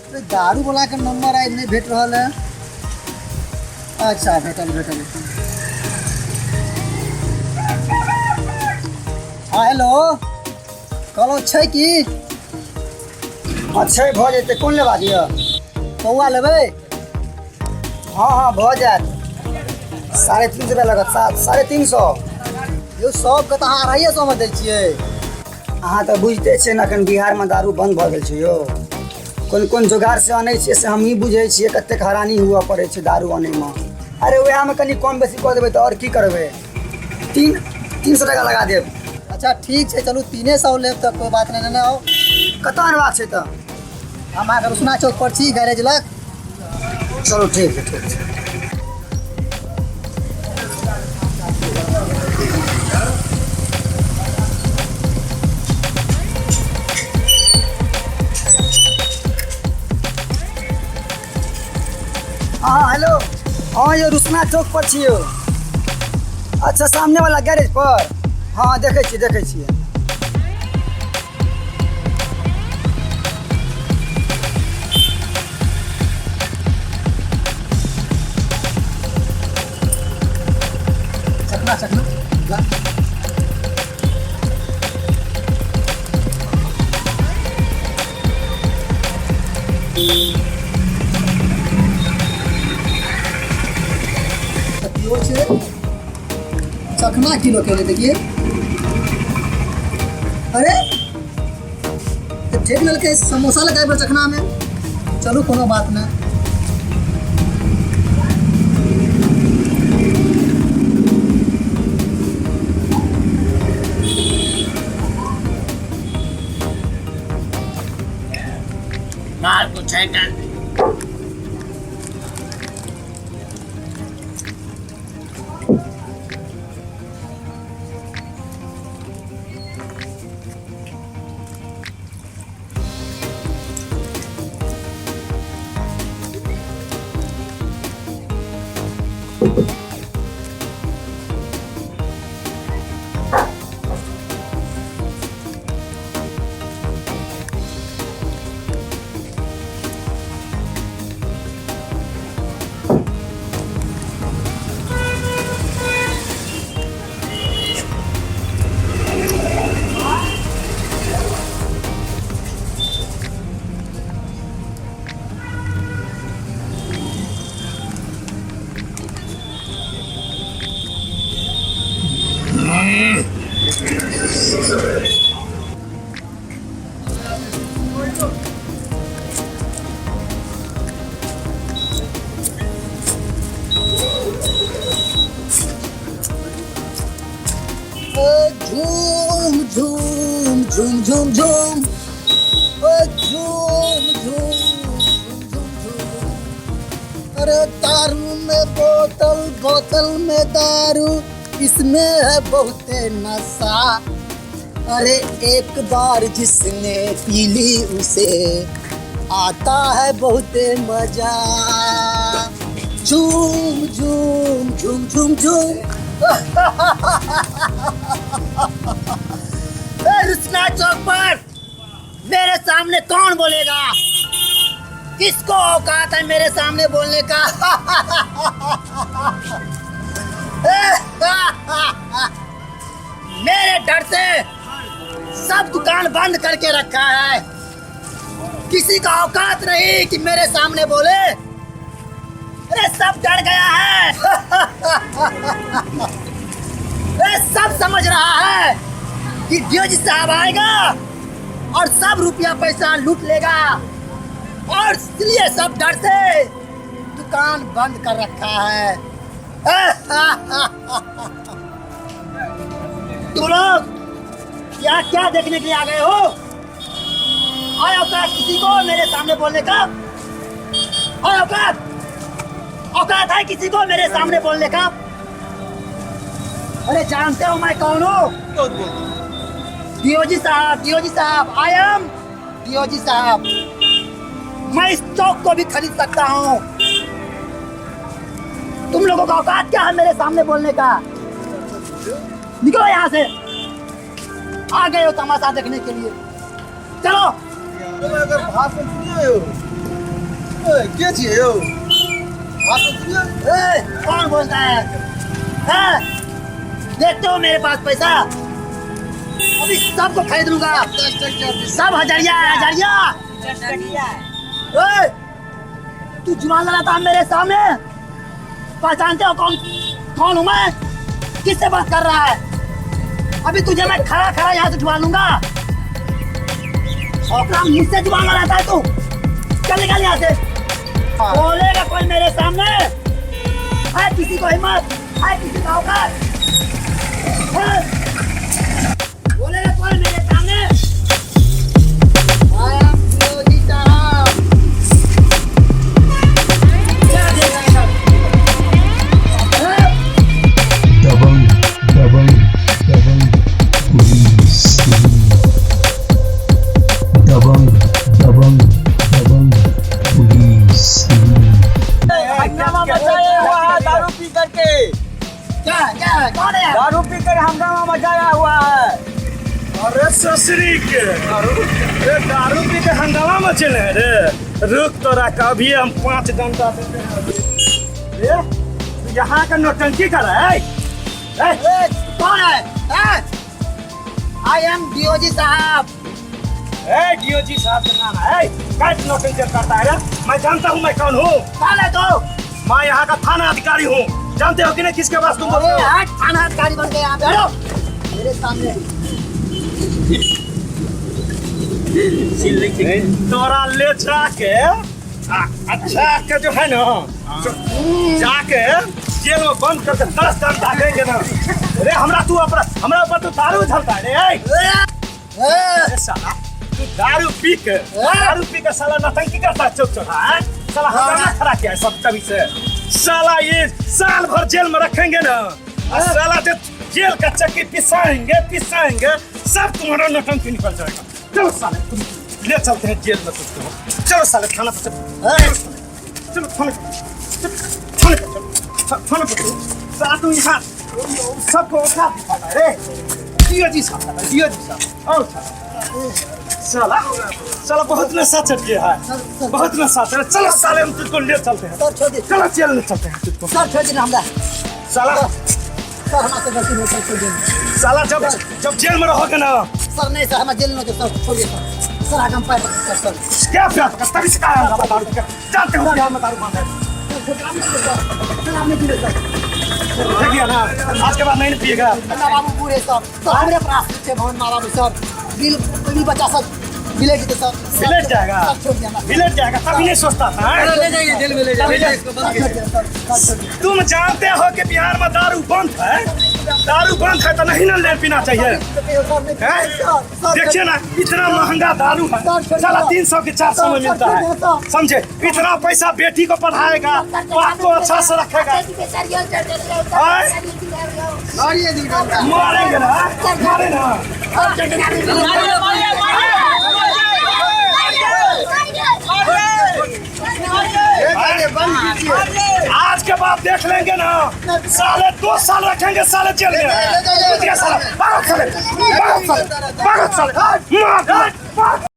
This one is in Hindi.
दारू बोला के नंबर आई नहीं भेट रहा है। अच्छा भेटल भेटल। हाँ हेलो कहलो छै कि अच्छा भ जेतै कोन लेबा दिअ कौआ लेबै? हाँ हाँ भ जायत 350 रुपया लागत 350। यौ सबके तऽ अहाँ 250 में दै छियै। अहाँ तऽ बुझिते छियै ने एखन बिहारमे दारू बन्द भऽ गेल छै यौ। कोन कोन जोगाड़ से आनै छियै से हमही बुझै छियै कतेक हैरानी हुअ पड़ै छै दारू आनैमे। अरे वएहमे कनि कम बेसी कऽ देबै तऽ आओर की करबै। 300 टका लगा देब। अच्छा ठीक छै चलू 300 लेब तऽ कोई बात नहीं ना आओ। कतऽ अनबाक छै तऽ? हम अहाँके रुसना चौक पर छी गैरेज लग। चलू ठीक छै ठीक छै। हाँ हेलो हाँ ये रुसना चौक पर छी यौ। अच्छा सामने वाला गैरेज पर? हाँ देखै छियै। चखना ला। चखना किलो के देखिए। अरे ठीक लगे समोसा लगा चखना में। चलो कोनो बात नहीं। मार कुछ है क्या? झूम झूम झूम झूम झूम झूम झूम झूम झूम। अरे दारू में बोतल में दारू, इसमें है बहुत नशा। अरे एक बार जिसने पी ली उसे आता है बहुत मजा। झूम झूम झूम झूम झूम। रुसना चौक पर मेरे सामने कौन बोलेगा? किसको औकात है मेरे सामने बोलने का? मेरे डर से सब दुकान बंद करके रखा है। किसी का औकात नहीं कि मेरे सामने बोले। अरे सब डर गया है। अरे सब समझ रहा है कि डीओजी साहब आएगा और सब रुपया पैसा लूट लेगा, और इसलिए सब डर से दुकान बंद कर रखा है। तुम लोग यहाँ क्या देखने के लिए आ गए हो? आया औकात किसी को मेरे सामने बोलने का? आया औकात है किसी को मेरे सामने बोलने का? अरे जानते हो मैं कौन हूँ? डीओजी साहब आई एम डीओजी साहब। मैं इस चौक को भी खरीद सकता हूँ। तुम लोगों का औकात क्या है मेरे सामने बोलने का? निकलो यहाँ से। आ गए हो तमाशा देखने के लिए, चलो। अगर भाषण सुनिए हो के छियै यौ बात तो सुनिए। कौन बोलता है? हैं? देखते हो मेरे पास पैसा? अभी सबको खरीद लूंगा। 10 टकिया सब हजारिया है, हजारिया। ओए, तू जुबान लड़ाता है मेरे सामने? पहचानते हो कौन हूँ मैं? किससे बात कर रहा है? अभी तुझे मैं खड़ा खड़ा यहाँ से जुबा लूंगा। छोकरा मुझसे जुबान लड़ाता है तू? चल निकल यहाँ से। बोलेगा कोई मेरे सामने? है किसी को हिम्मत? है किसी का औकात? है? बोलेगा कोई मेरे सामने? I am योगी साहब। क्या देगा ये सब? हैं? दबंग दबंग दबंग पुलिस दबंग दबंग दबंग पुलिस हंगामा मचाया हुआ है दारू पी करके। क्या है? कौन है? दारू पी कर हंगामा मचाया हुआ है। अरे ससुरी के दारू पी के हंगामा मचेले हैं रे। रुक तो रख, अभी हम 5 घंटा देते हैं। रे तू यहाँ का नौटंकी कर रहा है? कौन है? आई एम डीओजी साहब। डीओजी साहब का नाम है? क्या नौटंकी करता है रे? मैं जानता हूँ मैं कौन हूँ। कौन है तू? मैं यहाँ का थाना अधिकारी हूँ। जानते हो कि नहीं किसके पास तुम बोल रहे हो? थाना अधिकारी बन गए यहाँ पे। हटो मेरे सामने। तोरा ले जाके अच्छा के जो है ना जाके जेल में बंद करके 10 दिन डालेंगे ना रे। हमरा ऊपर तू दारू झलता है रे। ए साला तू दारू पी के साला नौटंकी करता है चौक चौक। साला हमारा खड़ा किया है सब तभी से। साला ये साल भर जेल में रखेंगे ना और साला जो जेल का चक्की पिसाएंगे सब तुम्हारा नौटंकी निकल जाएगा। चलो साले तुम ले चलते हैं जेल में तुमको। चलो साले थाना पर चलो थाने पर चलो। साथ में यहाँ सबको औकात दिखाता है रे। डीओजी साहब और साला बहुत नशा चढ़ गया है, बहुत नशा चढ़। चलो साले हम तुझको ले चलते हैं। सर छोड़ दे। चलो जेल में चलते हैं तुझको। सर छोड़ दे हमरा। साला सर हमारे गलती नहीं, सर छोड़ दे। साला जब जेल में रहोगे ना सर नहीं सर, हमारे जेल में सर छोड़िए सर आगे हम पाए सर। क्या प्यार करता तभी से कहा है दारू पी के। जानते हो क्या मैं दारू मांगा है? सर आपने दिए सर। देखिए ना आज के बाद नहीं पिएगा। ना बाबू पूरे सर हमरे पास से भवन मारा भी सर। बिल बचा सर विलेज के सर। विलेज जाएगा? सर छोड़ दिया ना। विलेज जाएगा तभी नहीं सोचता था। ले जाइए जेल में ले जाइए इसको बंद कीजिए। तुम जानते हो कि बिहार में दारू बंद है? दारू बंद है तो नहीं ना ले पीना चाहिए। हैं? देखिए ना इतना महंगा दारू है। साला 300 के 400 में मिलता है। समझे? इतना पैसा बेटी को पढ़ाएगा, बाप को अच्छा से रखेगा। मारिए दी डंडा। मारेंगे ना, मारे ना। ले जाइए बंद कीजिए। आज के बाद देख लेंगे ना साले 2 साल रखेंगे साले जेल में। साले भागो साले, भागो साले, भागो साले, मार